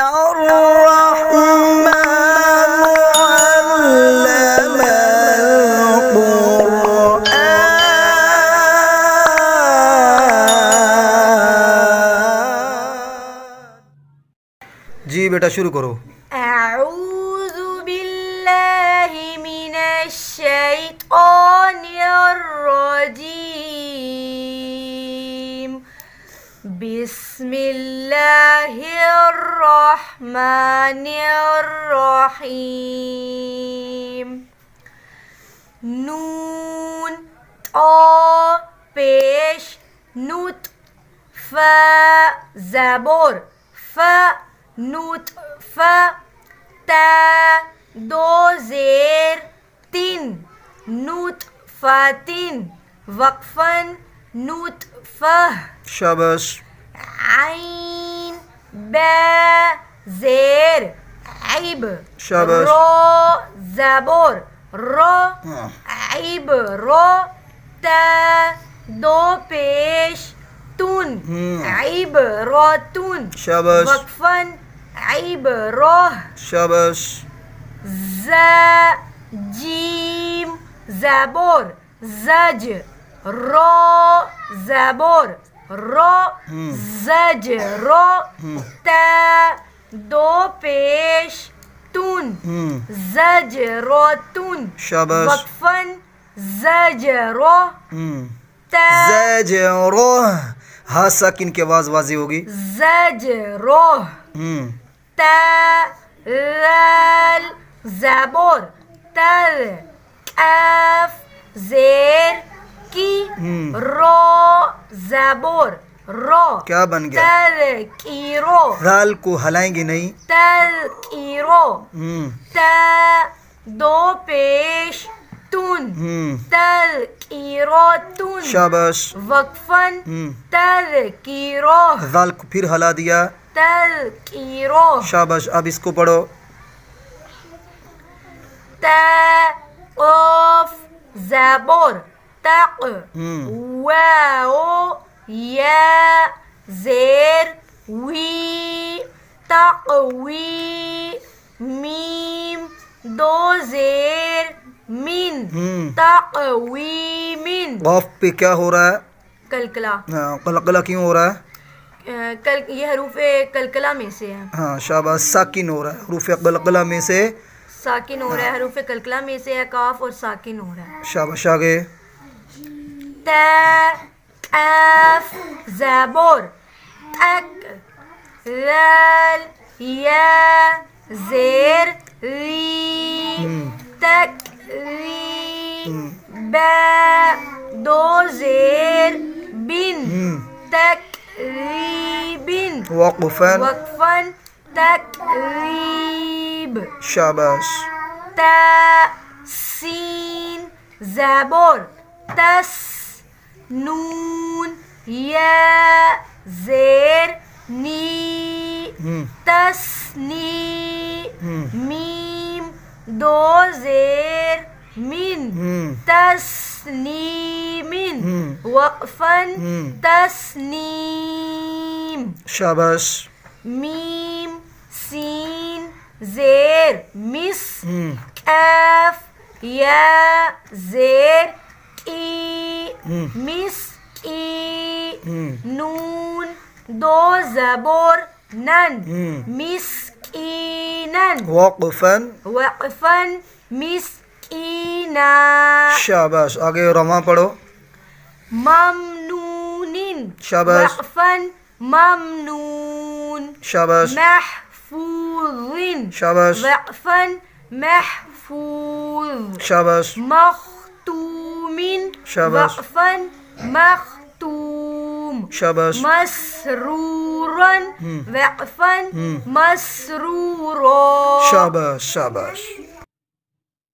الرحمن علم القرآن. جی بیٹا شروع کرو. اعوذ باللہ من الشیطان الرجیم. بسم اللہ الرحمن الرحیم. نون تا پیش نوت ف زبر ف نوت ف تا دو زیر تین نوت فاتن وقفن نوت فہ. شاباش. عین با زیر عیب. شاباش. رو زبر رو عیب رو. تا دو پیش تون عیب رو تون. شاباش. وقفن عیب روح. شاباش. ز جیم زبر زج رو زبر رو زج رو. تا دو پیش تون زج رو تون. شاباش. وقفن زج رو. تا زج روح ہاں ساکن کی آواز واضح ہوگی. زج روح. تا ذال زبر تر کاف زیر کی. رو زبر رو. کیا بن گیا؟ تر کی رو. ذال کو ہلائیں گے نہیں. تر کی رو. تا دو پیش تون تر کی رو تون. شاباش. وقفن تر کی رو. ذال کو پھر ہلا دیا. تر کی رو. شاباش. اب اس کو پڑھو. تا قاف زبر تق واو یا زیر وی تقوی. میم دو زیر من تقوی من. قاف پہ کیا ہو رہا ہے؟ کلکلا. قلقلہ کیوں ہو رہا ہے؟ یہ حروف کلکلا میں سے ہے. ہاں شاباش. ساکن ہو رہا ہے حروف قلقلہ میں سے. ساکن ہو رہا ہے حروف کلکلا میں سے ہے. کاف اور ساکن ہو رہا ہے. شاباش. آگے. تا کاف زبر تک ذال یا زیر ری تک ری. با دو زیر بن تک ری بن. وقفن. وقفن تقریب. شاباش. تا سین زبر تس نون یا زیر نی تسنی. میم دو زیر من تسنیمن. وقفن تسنیم. شاباش. میم سین زیر مس. کاف یا زیر کی مس کی. نون دو زبر نن مسکینن. وقفن. وقفن مسکینا. شاباش. آگے رواں پڑھو. ممنونن. شاباش. وقفن ممنون. شاباش. محفوظ. شاباش. وقفن محفوظ. شاباش. مختوم. شاباش. وقفن مختوم. شاباش. مسرورا. وقفن مسرورا. شاباش. شاباش.